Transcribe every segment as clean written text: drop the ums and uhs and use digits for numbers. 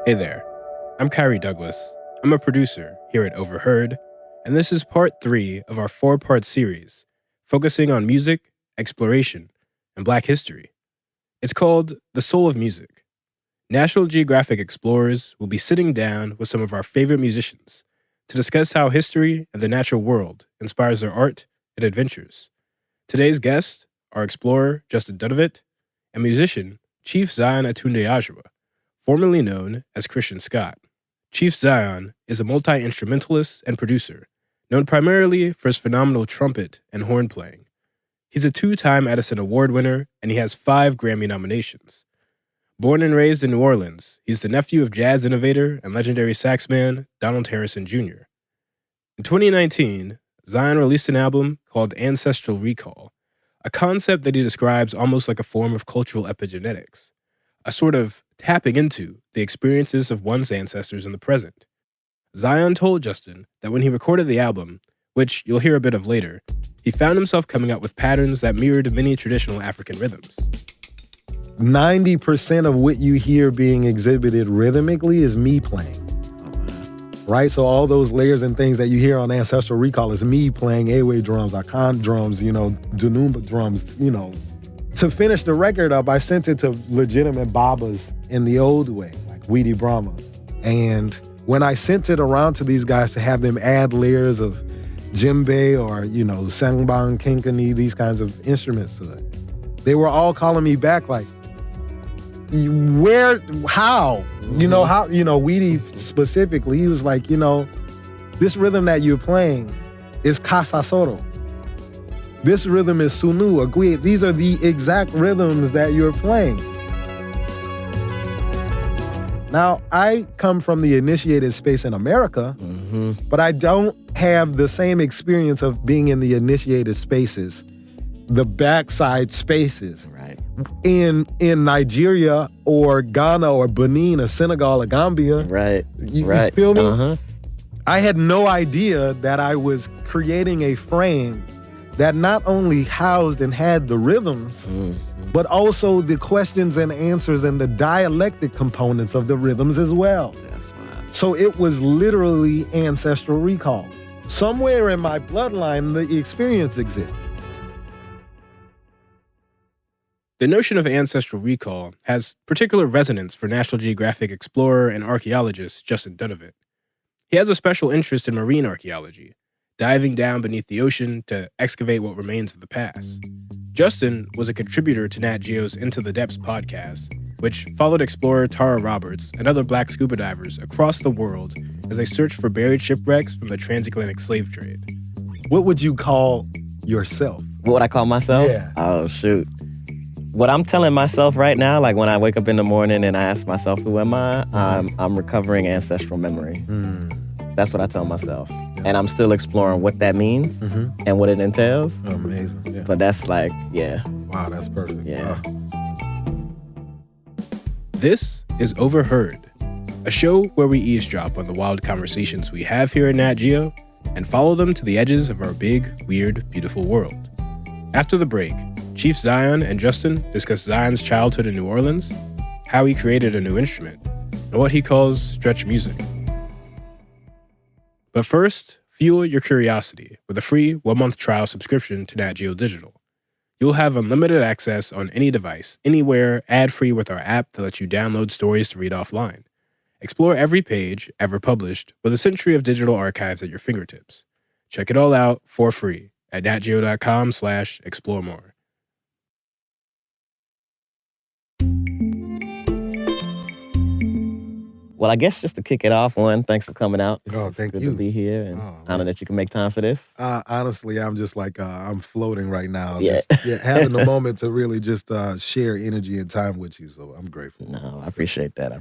Hey there, I'm Khari Douglas. I'm a producer here at Overheard, and this is part 3 of our 4-part series focusing on music, exploration, and Black history. It's called The Soul of Music. National Geographic explorers will be sitting down with some of our favorite musicians to discuss how history and the natural world inspires their art and adventures. Today's guests are explorer Justin Dunnavant and musician Chief Xian aTunde Adjuah, formerly known as Christian Scott. Chief Xian is a multi-instrumentalist and producer, known primarily for his phenomenal trumpet and horn playing. He's a 2-time Edison Award winner, and he has 5 Grammy nominations. Born and raised in New Orleans, he's the nephew of jazz innovator and legendary saxman Donald Harrison Jr. In 2019, Xian released an album called Ancestral Recall, a concept that he describes almost like a form of cultural epigenetics, a sort of tapping into the experiences of one's ancestors in the present. Xian told Justin that when he recorded the album, which you'll hear a bit of later, he found himself coming up with patterns that mirrored many traditional African rhythms. 90% of what you hear being exhibited rhythmically is me playing. Right? So all those layers and things that you hear on Ancestral Recall is me playing Ewe drums, akan drums, Dunumba drums, To finish the record up, I sent it to legitimate Babas in the old way, like Weedy Brahma. And when I sent it around to these guys to have them add layers of djembe or, sangbang, kinkani, these kinds of instruments to it, they were all calling me back like, where, how? How, Weedy specifically, he was like, this rhythm that you're playing is kasasoro. This rhythm is sunu, or gui. These are the exact rhythms that you're playing. Now, I come from the initiated space in America, but I don't have the same experience of being in the initiated spaces, the backside spaces. Right. In Nigeria or Ghana or Benin or Senegal or Gambia. Right. You feel me? I had no idea that I was creating a frame that not only housed and had the rhythms, but also the questions and answers and the dialectic components of the rhythms as well. That's right. So it was literally ancestral recall. Somewhere in my bloodline, the experience exists. The notion of ancestral recall has particular resonance for National Geographic explorer and archaeologist Justin Dunnavant. He has a special interest in marine archaeology, diving down beneath the ocean to excavate what remains of the past. Justin was a contributor to Nat Geo's Into the Depths podcast, which followed explorer Tara Roberts and other Black scuba divers across the world as they searched for buried shipwrecks from the transatlantic slave trade. What would you call yourself? What would I call myself? Yeah. Oh, shoot. What I'm telling myself right now, like when I wake up in the morning and I ask myself, who am I? I'm recovering ancestral memory. That's what I tell myself. Yeah. And I'm still exploring what that means and what it entails. Amazing. Yeah. But that's like, yeah. Wow, that's perfect. Yeah. Wow. This is Overheard, a show where we eavesdrop on the wild conversations we have here at Nat Geo and follow them to the edges of our big, weird, beautiful world. After the break, Chief Xian and Justin discuss Xian's childhood in New Orleans, how he created a new instrument, and what he calls stretch music. But first, fuel your curiosity with a free 1-month trial subscription to Nat Geo Digital. You'll have unlimited access on any device, anywhere, ad-free with our app that lets you download stories to read offline. Explore every page ever published with a century of digital archives at your fingertips. Check it all out for free at natgeo.com/exploremore. Well, I guess just to kick it off, thanks for coming out. Thank good you. to be here and honored that you can make time for this. Honestly, I'm just like, I'm floating right now. Yeah. Just, having a moment to really just share energy and time with you. So I'm grateful. No, I appreciate that.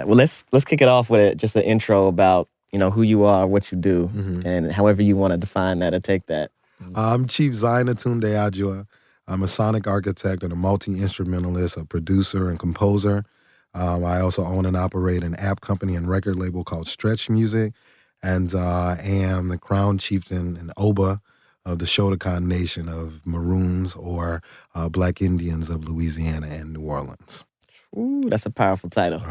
Well, let's kick it off with just an intro about, who you are, what you do, and however you want to define that or take that. I'm Chief Xian aTunde Adjuah. I'm a sonic architect and a multi-instrumentalist, a producer and composer. I also own and operate an app company and record label called Stretch Music, and am the crown chieftain and Oba of the Shotokan Nation of Maroons or Black Indians of Louisiana and New Orleans. Ooh, that's a powerful title.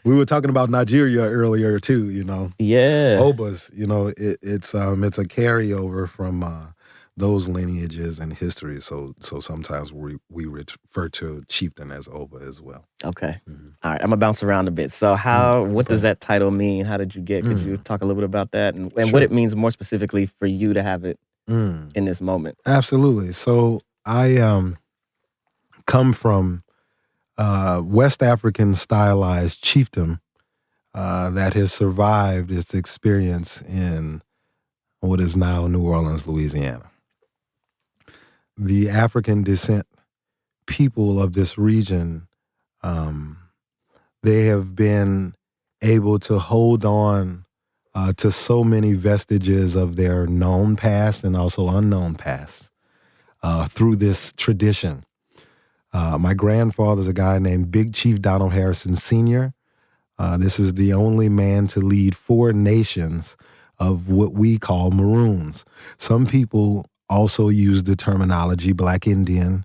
We were talking about Nigeria earlier too, you know. Yeah. Obas, you know, it's a carryover from those lineages and history. So sometimes we refer to chieftain as Oba as well. Okay. Mm-hmm. All right. I'm gonna bounce around a bit. So what does that title mean? How did you get? Could you talk a little bit about that and Sure. what it means more specifically for you to have it in this moment? Absolutely. So I come from West African stylized chiefdom that has survived its experience in what is now New Orleans, Louisiana. The African descent people of this region, they have been able to hold on to so many vestiges of their known past and also unknown past through this tradition. My grandfather's a guy named Big Chief Donald Harrison Sr. This is the only man to lead 4 nations of what we call Maroons. Some people also use the terminology Black Indian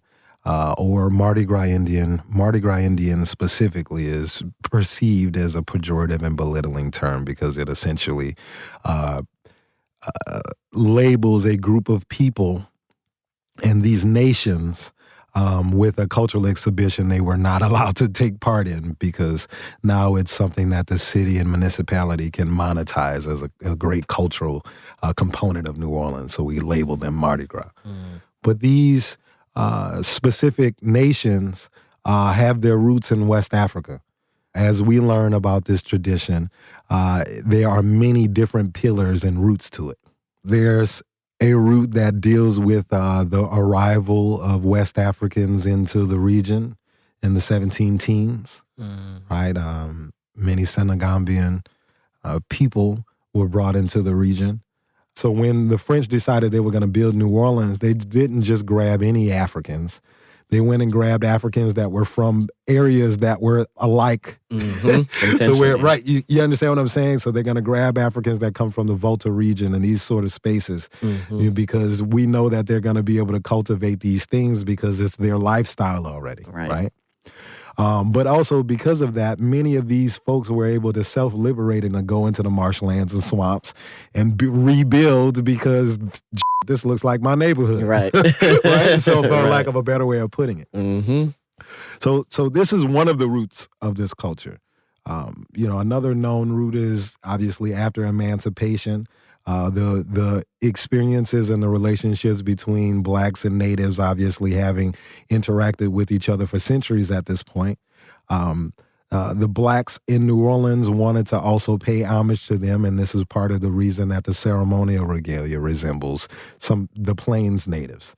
or Mardi Gras Indian. Mardi Gras Indian specifically is perceived as a pejorative and belittling term because it essentially labels a group of people and these nations with a cultural exhibition they were not allowed to take part in because now it's something that the city and municipality can monetize as a great cultural component of New Orleans. So we label them Mardi Gras. But these specific nations have their roots in West Africa. As we learn about this tradition, there are many different pillars and roots to it. There's a route that deals with the arrival of West Africans into the region in the 17 teens, right? Many Senegambian people were brought into the region. So when the French decided they were going to build New Orleans, they didn't just grab any Africans. They went and grabbed Africans that were from areas that were alike. To where, right, you understand what I'm saying? So they're going to grab Africans that come from the Volta region and these sort of spaces because we know that they're going to be able to cultivate these things because it's their lifestyle already, right? But also because of that, many of these folks were able to self-liberate and to go into the marshlands and swamps and rebuild because this looks like my neighborhood. Right. Right? So for lack of a better way of putting it. So this is one of the roots of this culture. Another known root is obviously after emancipation, the experiences and the relationships between blacks and natives obviously having interacted with each other for centuries at this point. The blacks in New Orleans wanted to also pay homage to them, and this is part of the reason that the ceremonial regalia resembles the Plains natives.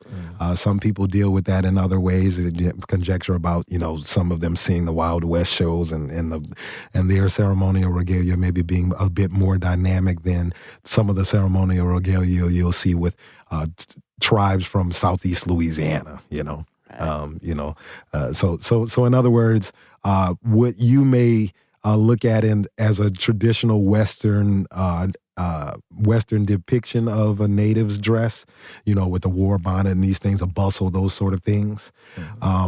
Some people deal with that in other ways. Conjecture about some of them seeing the Wild West shows and their ceremonial regalia maybe being a bit more dynamic than some of the ceremonial regalia you'll see with tribes from Southeast Louisiana. So in other words, what you may look at as a traditional Western depiction of a native's dress, with the war bonnet and these things, a bustle, those sort of things,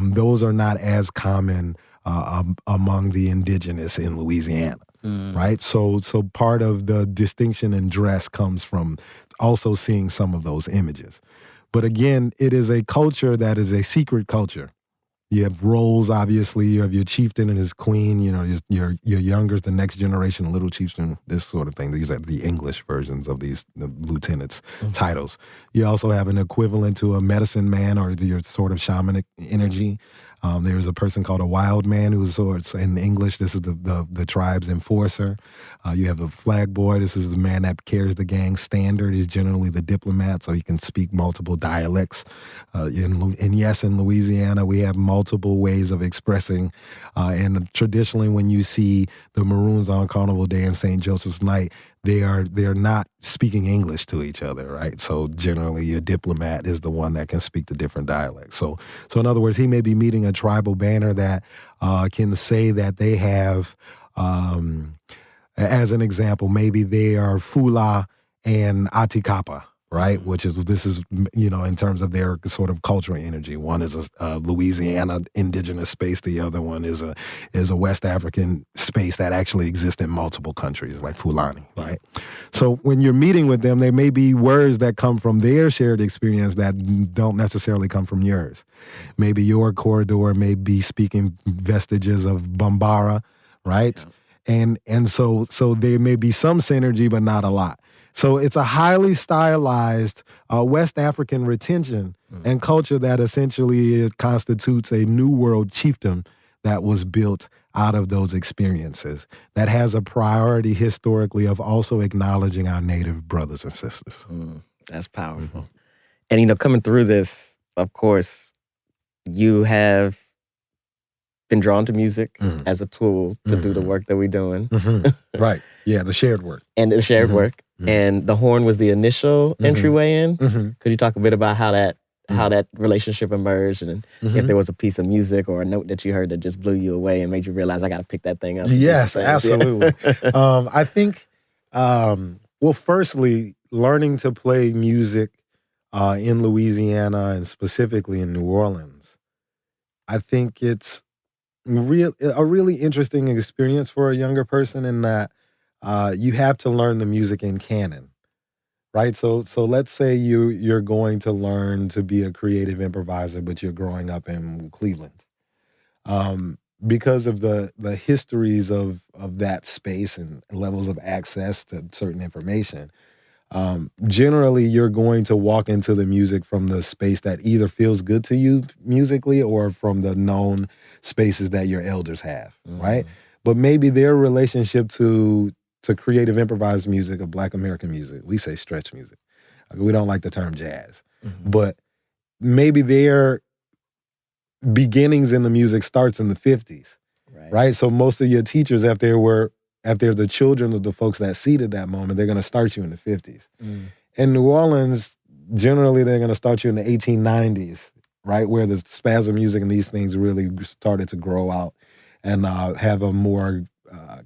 those are not as common among the indigenous in Louisiana, right? So part of the distinction in dress comes from also seeing some of those images. But again, it is a culture that is a secret culture. You have roles, obviously. You have your chieftain and his queen. Your youngers, the next generation, little chieftain, this sort of thing. These are the English versions of the lieutenants' titles. You also have an equivalent to a medicine man or your sort of shamanic energy. There's a person called a wild man who's in English. This is the tribe's enforcer. You have a flag boy. This is the man that carries the gang standard. He's generally the diplomat, so he can speak multiple dialects. And yes, in Louisiana, we have multiple ways of expressing. And traditionally, when you see the Maroons on Carnival Day and St. Joseph's Night, they're not speaking English to each other, right? So generally, your diplomat is the one that can speak the different dialects. So in other words, he may be meeting a tribal banner that can say that they have, as an example, maybe they are Fula and Atikapa, right? This is, in terms of their sort of cultural energy. One is a Louisiana indigenous space. The other one is a West African space that actually exists in multiple countries, like Fulani, right? So when you're meeting with them, there may be words that come from their shared experience that don't necessarily come from yours. Maybe your corridor may be speaking vestiges of Bambara, right? Yeah. And so there may be some synergy, but not a lot. So it's a highly stylized West African retention and culture that essentially constitutes a New World chiefdom that was built out of those experiences, that has a priority historically of also acknowledging our native brothers and sisters. That's powerful. And, coming through this, of course, you have been drawn to music as a tool to do the work that we're doing. Right. Yeah, the shared work. And the shared work. And the horn was the initial entryway in. Could you talk a bit about how that relationship emerged, and if there was a piece of music or a note that you heard that just blew you away and made you realize I got to pick that thing up? Yes, absolutely. I think, firstly, learning to play music in Louisiana and specifically in New Orleans, I think it's a really interesting experience for a younger person in that you have to learn the music in canon, right? So let's say you're going to learn to be a creative improviser, but you're growing up in Cleveland. Because of the histories of that space and levels of access to certain information, generally you're going to walk into the music from the space that either feels good to you musically or from the known spaces that your elders have, right? But maybe their relationship to creative improvised music or Black American music, we say stretch music. We don't like the term jazz. But maybe their beginnings in the music starts in the 50s, right? So most of your teachers, if they're the children of the folks that seeded that moment, they're going to start you in the 50s. In New Orleans, generally they're going to start you in the 1890s, right? Where the spazza music and these things really started to grow out and have a more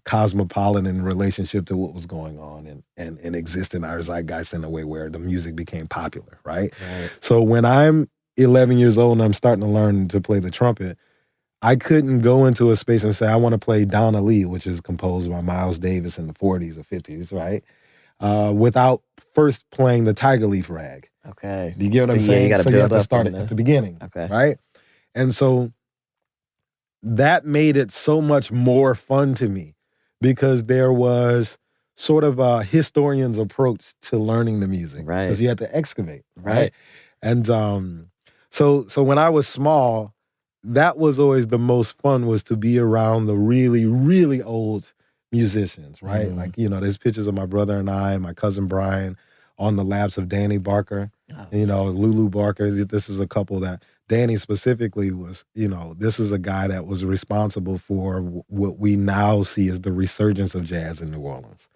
cosmopolitan relationship to what was going on and exist in our zeitgeist in a way where the music became popular, right? So when I'm 11 years old and I'm starting to learn to play the trumpet, I couldn't go into a space and say, I want to play Donna Lee, which is composed by Miles Davis in the 40s or 50s, right? Without first playing the Tiger Leaf Rag. Okay. Do you get what I'm saying? So you have to start it at the beginning, right? And so that made it so much more fun to me because there was sort of a historian's approach to learning the music. Right. Because you had to excavate, right? And so when I was small, that was always the most fun, was to be around the really, really old musicians, right? Like, there's pictures of my brother and I and my cousin Brian on the laps of Danny Barker, Lulu Barker. This is a couple that Danny specifically was, this is a guy that was responsible for what we now see as the resurgence of jazz in New Orleans.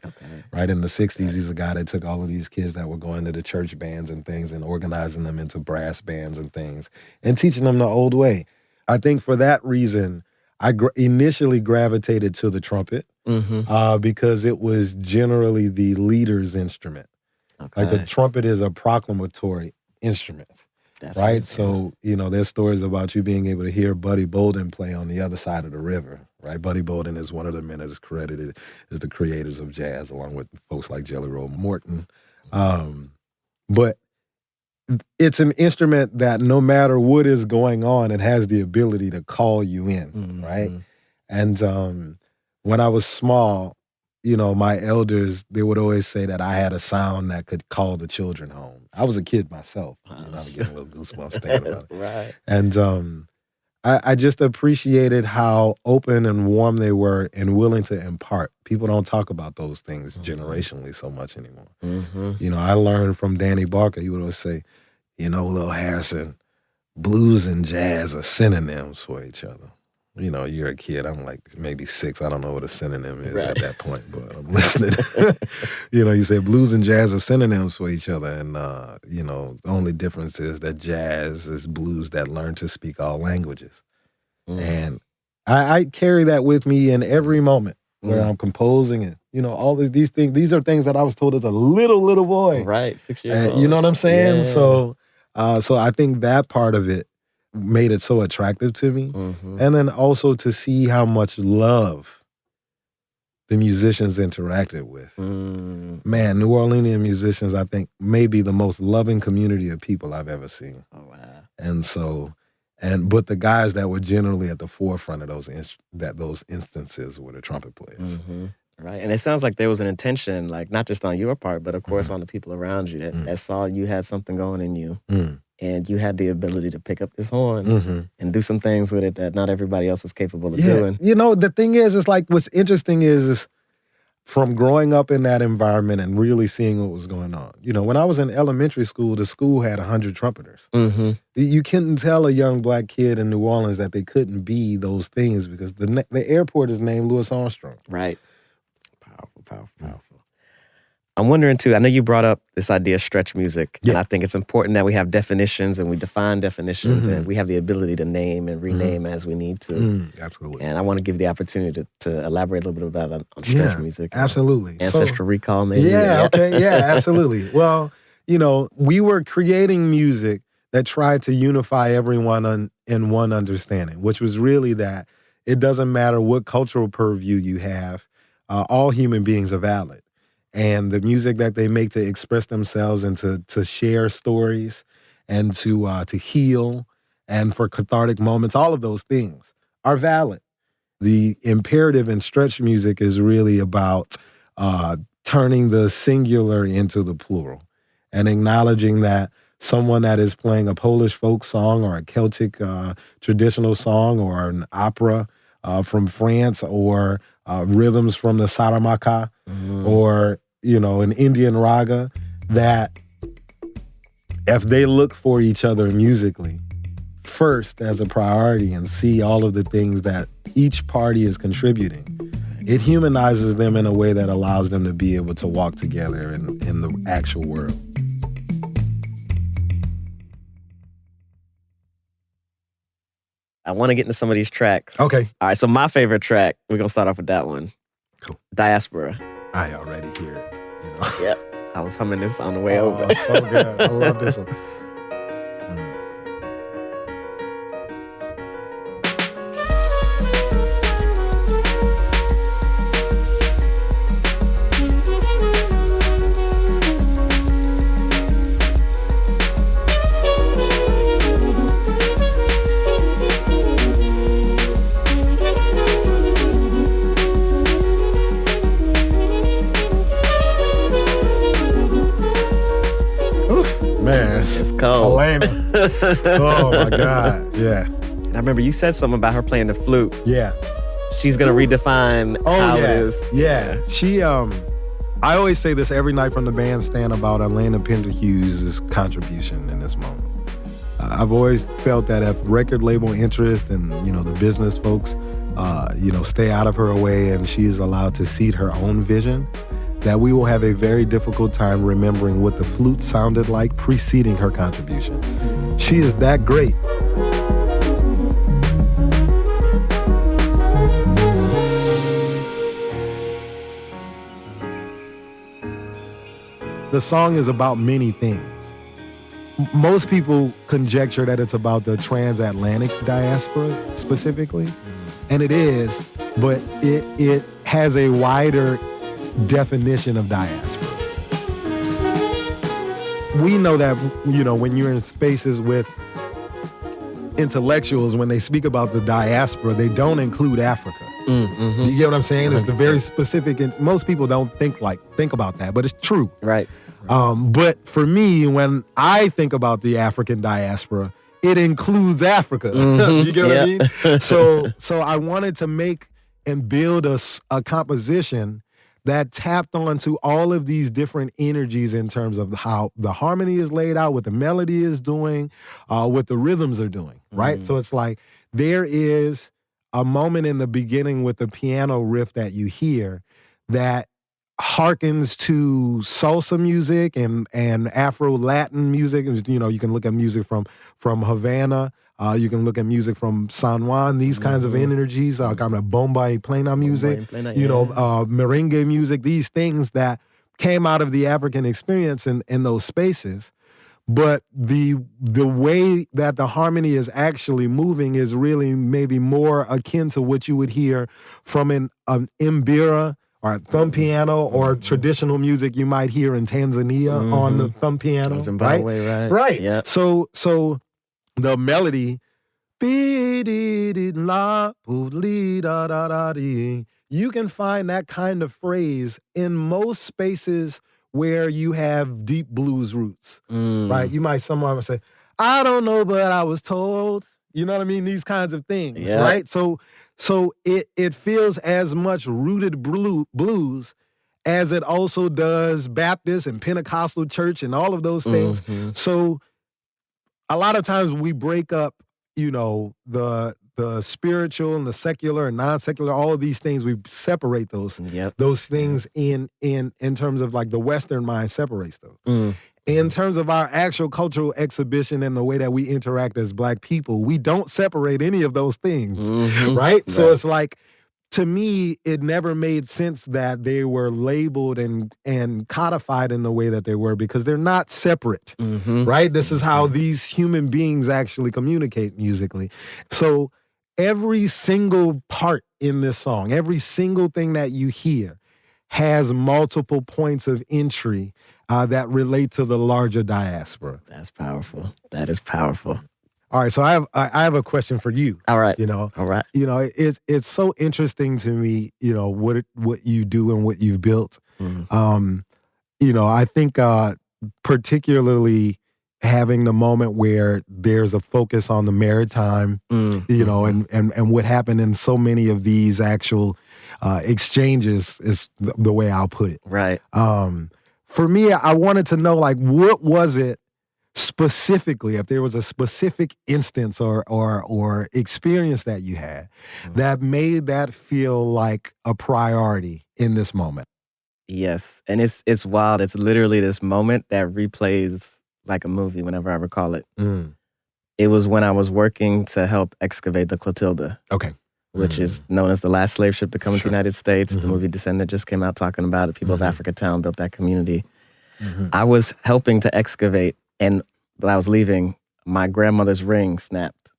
Right? In the 60s, he's a guy that took all of these kids that were going to the church bands and things and organizing them into brass bands and things and teaching them the old way. I think for that reason, I initially gravitated to the trumpet because it was generally the leader's instrument. Like the trumpet is a proclamatory instrument. That's right? So, there's stories about you being able to hear Buddy Bolden play on the other side of the river, right? Buddy Bolden is one of the men that is credited as the creators of jazz, along with folks like Jelly Roll Morton. But it's an instrument that no matter what is going on, it has the ability to call you in, right? And when I was small, my elders, they would always say that I had a sound that could call the children home. I was a kid myself. I'm getting a little goosebumps thinking about it. Right. And I just appreciated how open and warm they were and willing to impart. People don't talk about those things generationally so much anymore. I learned from Danny Barker. He would always say, Lil Harrison, blues and jazz are synonyms for each other. You're a kid. I'm like maybe 6. I don't know what a synonym is at that point, but I'm listening. You say blues and jazz are synonyms for each other. And, the only difference is that jazz is blues that learn to speak all languages. And I carry that with me in every moment, where I'm composing and, all of these things. These are things that I was told as a little boy. Right, 6 years old. You know what I'm saying? Yeah. So I think that part of it made it so attractive to me. Mm-hmm. And then also to see how much love the musicians interacted with. Man, New Orleanian musicians, I think, may be the most loving community of people I've ever seen. Oh, wow. And so, but the guys that were generally at the forefront of those instances were the trumpet players. Mm-hmm. Right. And it sounds like there was an intention, like not just on your part, but of course on the people around you that saw you had something going in you. And you had the ability to pick up this horn and do some things with it that not everybody else was capable of doing. The thing is like what's interesting is from growing up in that environment and really seeing what was going on. When I was in elementary school, the school had 100 trumpeters. You couldn't tell a young black kid in New Orleans that they couldn't be those things because the airport is named Louis Armstrong. Right. Powerful. I'm wondering too, I know you brought up this idea of stretch music, and I think it's important that we have definitions and we define definitions and we have the ability to name and rename as we need to. Absolutely. And I want to give the opportunity to elaborate a little bit about on stretch music. Absolutely. Ancestral recall maybe. Absolutely. Well, we were creating music that tried to unify everyone in one understanding, which was really that it doesn't matter what cultural purview you have, all human beings are valid. And the music that they make to express themselves and to share stories and to heal and for cathartic moments, all of those things are valid. The imperative in stretch music is really about turning the singular into the plural and acknowledging that someone that is playing a Polish folk song or a Celtic traditional song or an opera from France or rhythms from the Saramaka or an Indian raga, that if they look for each other musically first as a priority and see all of the things that each party is contributing, it humanizes them in a way that allows them to be able to walk together in the actual world. I want to get into some of these tracks. Okay. All right, so my favorite track, we're going to start off with that one. Cool. Diaspora. I already hear it. Yep. I was humming this on the way over. So good. I love this one. Man, it's cold. Elena. Oh my God. Yeah. And I remember you said something about her playing the flute. Yeah. She's gonna redefine how it is. Yeah. She I always say this every night from the bandstand about Elena Pender-Hughes' contribution in this moment. I've always felt that if record label interest and the business folks stay out of her way and she is allowed to seed her own vision, that we will have a very difficult time remembering what the flute sounded like preceding her contribution. She is that great. The song is about many things. Most people conjecture that it's about the transatlantic diaspora specifically, and it is, but it has a wider definition of diaspora. We know that, when you're in spaces with intellectuals, when they speak about the diaspora, they don't include Africa. You get what I'm saying? It's the very specific, and most people don't think about that, but it's true. Right. But for me, when I think about the African diaspora, it includes Africa. You get what I mean? So I wanted to make and build a composition that tapped onto all of these different energies in terms of how the harmony is laid out, what the melody is doing, what the rhythms are doing, right? So it's like there is a moment in the beginning with the piano riff that you hear that harkens to salsa music and Afro-Latin music. You can look at music from Havana, You can look at music from San Juan, these kinds of energies, kind of Bombay Plena music, merengue music, these things that came out of the African experience in those spaces. But the way that the harmony is actually moving is really maybe more akin to what you would hear from an mbira or a thumb piano or traditional music you might hear in Tanzania on the thumb piano, Zimbabwe, right? Yeah. So the melody, you can find that kind of phrase in most spaces where you have deep blues roots, right? You might someone say, I don't know, but I was told. You know what I mean? These kinds of things, right? So it feels as much rooted blues as it also does Baptist and Pentecostal church and all of those things. So a lot of times we break up, the spiritual and the secular and non-secular, all of these things, we separate those things in terms of like the Western mind separates those. In terms of our actual cultural exhibition and the way that we interact as Black people, we don't separate any of those things, right? So it's like, to me, it never made sense that they were labeled and codified in the way that they were, because they're not separate, right? This is how these human beings actually communicate musically. So every single part in this song, every single thing that you hear has multiple points of entry that relate to the larger diaspora. That's powerful. That is powerful. All right, so I have a question for you. All right. All right. It's so interesting to me, what you do and what you've built. I think particularly having the moment where there's a focus on the maritime, and what happened in so many of these actual exchanges is the way I'll put it. Right. For me, I wanted to know, like, what was it specifically, if there was a specific instance or experience that you had that made that feel like a priority in this moment? Yes, and it's wild. It's literally this moment that replays like a movie whenever I recall it. It was when I was working to help excavate the Clotilda. Okay. Which is known as the last slave ship to come into the United States. The movie Descendant just came out talking about it. People of Africa Town built that community. I was helping to excavate, and while I was leaving, my grandmother's ring snapped.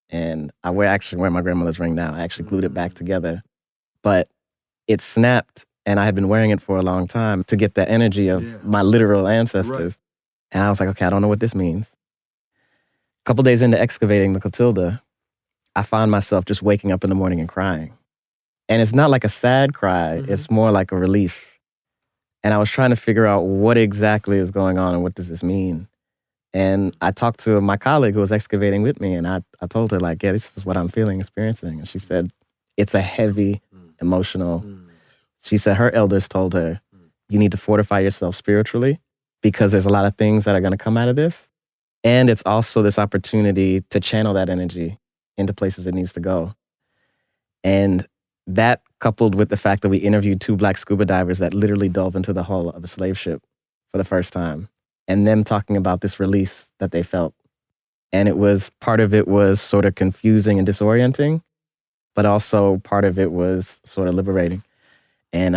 And I actually wear my grandmother's ring now. I actually glued it back together. But it snapped, and I had been wearing it for a long time to get the energy of my literal ancestors. Right. And I was like, okay, I don't know what this means. A couple days into excavating the Clotilda, I find myself just waking up in the morning and crying. And it's not like a sad cry, it's more like a relief. And I was trying to figure out what exactly is going on and what does this mean? And I talked to my colleague who was excavating with me, and I told her, like, yeah, this is what I'm feeling, experiencing. And she said, it's a heavy, emotional. She said her elders told her, you need to fortify yourself spiritually because there's a lot of things that are going to come out of this. And it's also this opportunity to channel that energy into places it needs to go. And that, coupled with the fact that we interviewed 2 Black scuba divers that literally dove into the hull of a slave ship for the first time, and them talking about this release that they felt. And part of it was sort of confusing and disorienting, but also part of it was sort of liberating. And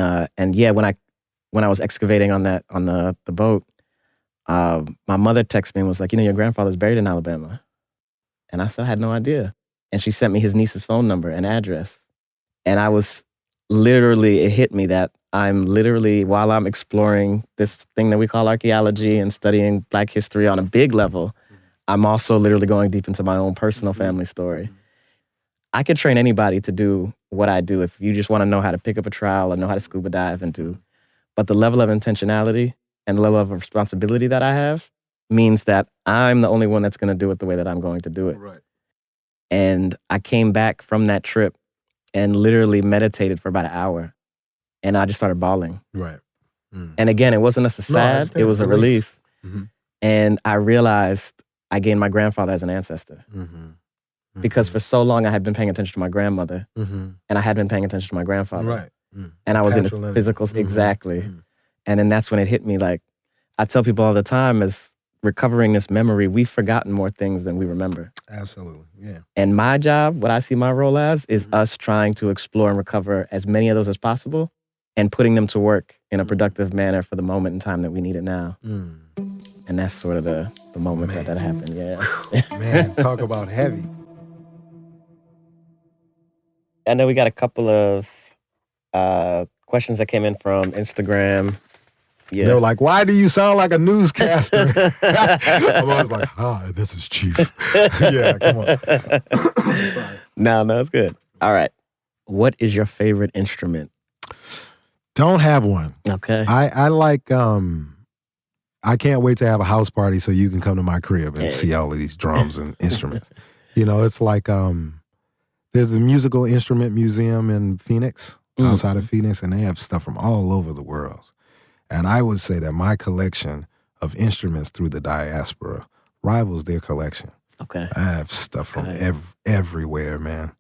yeah, when I was excavating on the boat, my mother texted me and was like, your grandfather's buried in Alabama. And I said, I had no idea. And she sent me his niece's phone number and address. And I was literally, it hit me that I'm literally, while I'm exploring this thing that we call archaeology and studying Black history on a big level, I'm also literally going deep into my own personal family story. I could train anybody to do what I do if you just want to know how to pick up a trowel or know how to scuba dive and do. But the level of intentionality and the level of responsibility that I have means that I'm the only one that's going to do it the way that I'm going to do it. Right. And I came back from that trip and literally meditated for about an hour. And I just started bawling. Right. And again, it wasn't just a sad, it was a release. And I realized I gained my grandfather as an ancestor. Because for so long I had been paying attention to my grandmother and I had been paying attention to my grandfather. Right. And I was in the physical, exactly. And then that's when it hit me. Like, I tell people all the time, as recovering this memory, we've forgotten more things than we remember. Absolutely, yeah. And my job, what I see my role as, is us trying to explore and recover as many of those as possible and putting them to work in a productive manner for the moment in time that we need it now. And that's sort of the moment that happened, yeah. Man, talk about heavy. I know we got a couple of questions that came in from Instagram. Yeah. They were like, why do you sound like a newscaster? I'm always like, hi, this is Chief. Yeah, come on. Sorry. No, it's good. All right. What is your favorite instrument? Don't have one. Okay. I like, I can't wait to have a house party so you can come to my crib and see all of these drums and instruments. You know, it's like, there's a musical instrument museum in Phoenix, outside of Phoenix, and they have stuff from all over the world. And I would say that my collection of instruments through the diaspora rivals their collection. Okay. I have stuff from everywhere, man.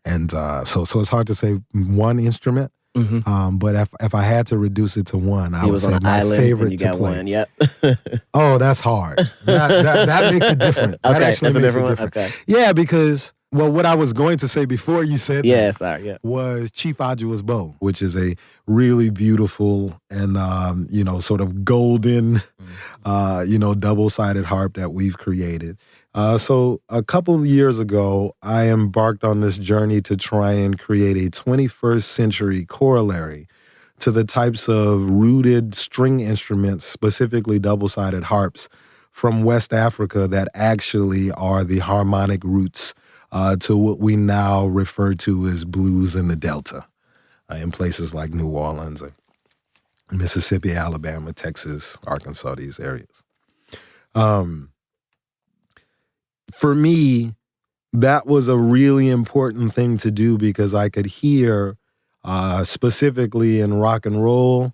And so it's hard to say one instrument. But if I had to reduce it to one, I would say my favorite to play. One, yep. Oh, that's hard. That makes it different. That actually makes it different. Okay. Yeah, because what I was going to say before you said was Chief Adjuah's bow, which is a really beautiful and sort of golden, double-sided harp that we've created. So a couple of years ago, I embarked on this journey to try and create a 21st century corollary to the types of rooted string instruments, specifically double-sided harps from West Africa that actually are the harmonic roots to what we now refer to as blues in the Delta, in places like New Orleans, Mississippi, Alabama, Texas, Arkansas, these areas. For me, that was a really important thing to do because I could hear, specifically in rock and roll,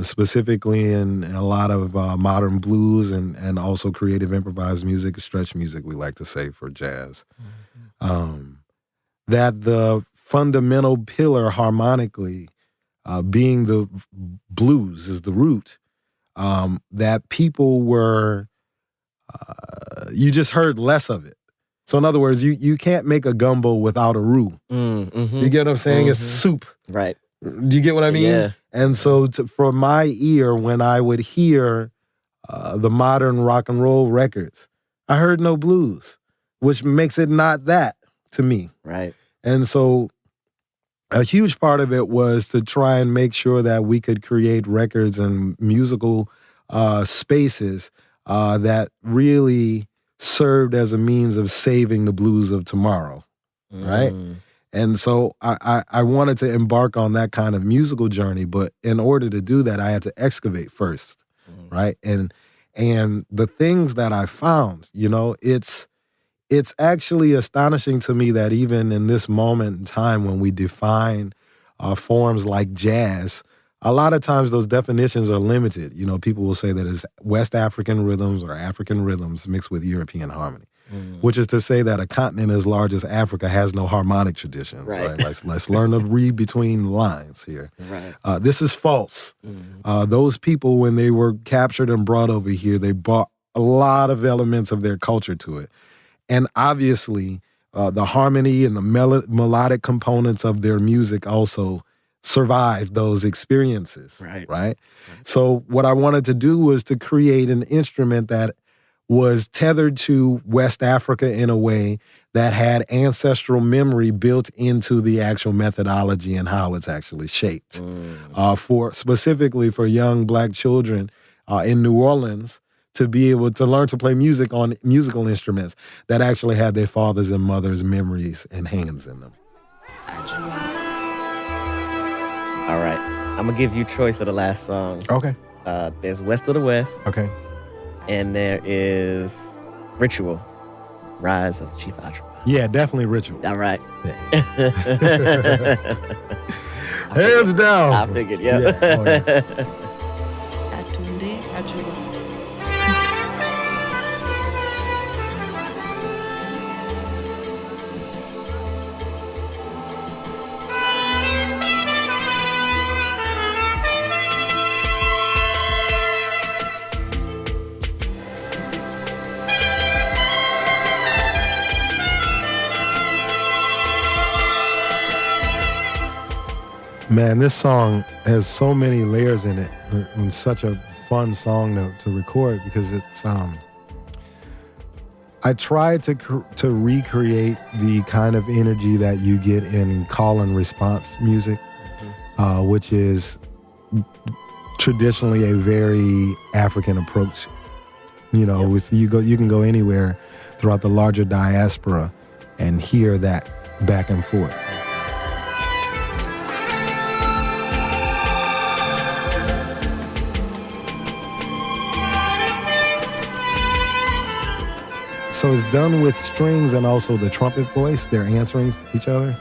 specifically in a lot of modern blues and also creative improvised music, stretch music, we like to say for jazz, that the fundamental pillar harmonically, being the blues is the root, that people were, you just heard less of it. So in other words, you can't make a gumbo without a roux. You get what I'm saying? It's soup. Right. Do you get what I mean? Yeah. And so for my ear, when I would hear the modern rock and roll records, I heard no blues, which makes it not that to me. Right. And so a huge part of it was to try and make sure that we could create records and musical spaces that really served as a means of saving the blues of tomorrow, right? And so I wanted to embark on that kind of musical journey, but in order to do that, I had to excavate first, right? And the things that I found, it's actually astonishing to me that even in this moment in time when we define forms like jazz, a lot of times those definitions are limited. People will say that it's West African rhythms or African rhythms mixed with European harmony, which is to say that a continent as large as Africa has no harmonic traditions. Right? Let's learn to read between lines here. Right. This is false. Those people, when they were captured and brought over here, they brought a lot of elements of their culture to it. And obviously, the harmony and the melodic components of their music also survived those experiences, right? So what I wanted to do was to create an instrument that was tethered to West Africa in a way that had ancestral memory built into the actual methodology and how it's actually shaped. Specifically for young Black children in New Orleans to be able to learn to play music on musical instruments that actually had their fathers' and mothers' memories and hands in them. All right. I'm going to give you choice of the last song. Okay. There's West of the West. Okay. And there is Ritual, Rise of Chief Adjuah. Yeah, definitely Ritual. All right. Yeah. Hands down. I figured, yeah. aTunde, Adjuah. Man, this song has so many layers in it. And such a fun song to record because it's I tried to recreate the kind of energy that you get in call and response music, which is traditionally a very African approach. You can go anywhere throughout the larger diaspora and hear that back and forth. So it's done with strings and also the trumpet voice. They're answering each other,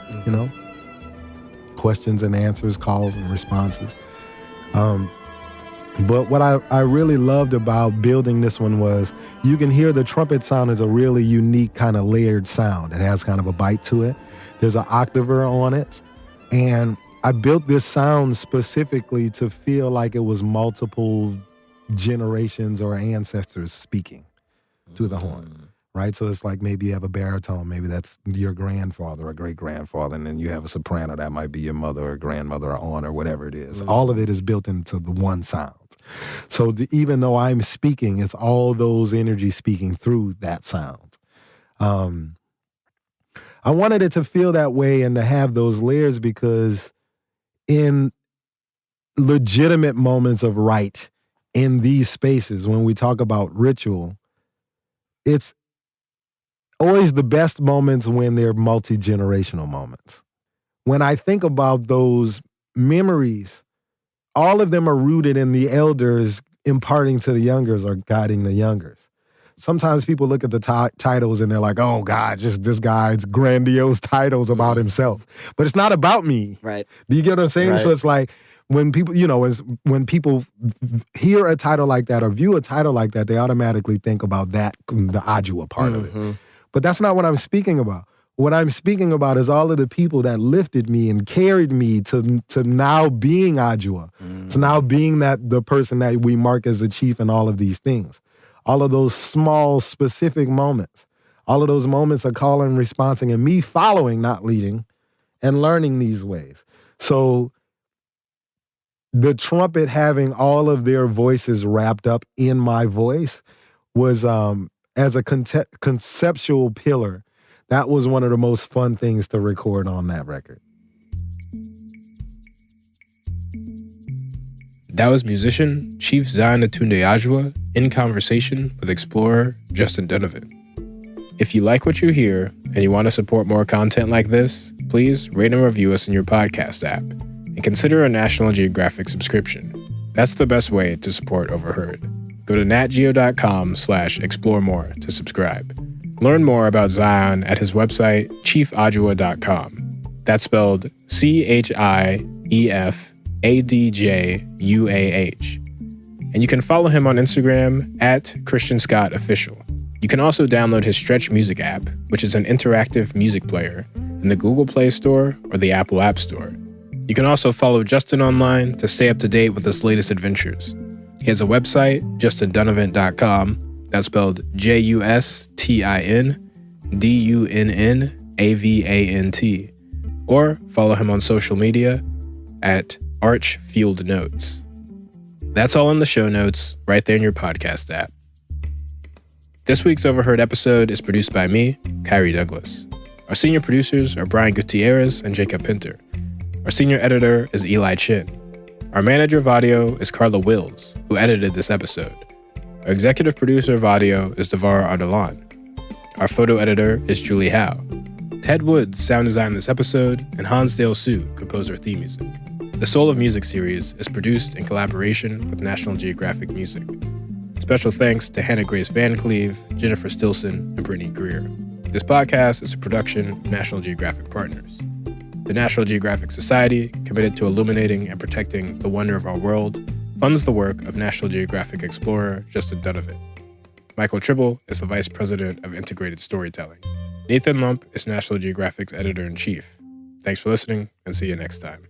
questions and answers, calls and responses. But what I really loved about building this one was you can hear the trumpet sound is a really unique kind of layered sound. It has kind of a bite to it. There's an octaver on it. And I built this sound specifically to feel like it was multiple generations or ancestors speaking to the horn. Right? So it's like maybe you have a baritone, maybe that's your grandfather or great-grandfather, and then you have a soprano, that might be your mother or grandmother or aunt or whatever it is. All of it is built into the one sound. So even though I'm speaking, it's all those energies speaking through that sound. I wanted it to feel that way and to have those layers because in legitimate moments of rite in these spaces, when we talk about ritual, it's always the best moments when they're multi-generational moments. When I think about those memories, all of them are rooted in the elders imparting to the youngers or guiding the youngers. Sometimes people look at the titles and they're like, oh God, just this guy's grandiose titles about himself. But it's not about me. Right. Do you get what I'm saying? Right. So it's like when people, when people hear a title like that or view a title like that, they automatically think about that, the Adjuah part of it. But that's not what I'm speaking about. What I'm speaking about is all of the people that lifted me and carried me to now being Adjuah, to now being the person that we mark as a chief in all of these things. All of those small, specific moments. All of those moments of calling and responding and me following, not leading, and learning these ways. So the trumpet having all of their voices wrapped up in my voice was, as a conceptual pillar, that was one of the most fun things to record on that record. That was musician Chief Xian aTunde Adjuah in conversation with explorer Justin Dunnavant. If you like what you hear and you want to support more content like this, please rate and review us in your podcast app and consider a National Geographic subscription. That's the best way to support Overheard. Go to natgeo.com/explore more to subscribe. Learn more about Xian at his website, chiefadjuah.com. That's spelled ChiefAdjuah. And you can follow him on Instagram at Christian Scott Official. You can also download his Stretch Music app, which is an interactive music player, in the Google Play Store or the Apple App Store. You can also follow Justin online to stay up to date with his latest adventures. He has a website, justindunnavant.com. That's spelled JustinDunnavant. Or follow him on social media at ArchFieldNotes. That's all in the show notes, right there in your podcast app. This week's Overheard episode is produced by me, Khari Douglas. Our senior producers are Brian Gutierrez and Jacob Pinter. Our senior editor is Eli Chin. Our manager of audio is Carla Wills, who edited this episode. Our executive producer of audio is Devar Ardalan. Our photo editor is Julie Howe. Ted Woods sound designed this episode, and Hansdale Sue composed our theme music. The Soul of Music series is produced in collaboration with National Geographic Music. Special thanks to Hannah Grace Van Cleve, Jennifer Stilson, and Brittany Greer. This podcast is a production of National Geographic Partners. The National Geographic Society, committed to illuminating and protecting the wonder of our world, funds the work of National Geographic Explorer Justin Dunnavant. Michael Tribble is the Vice President of Integrated Storytelling. Nathan Lump is National Geographic's Editor-in-Chief. Thanks for listening, and see you next time.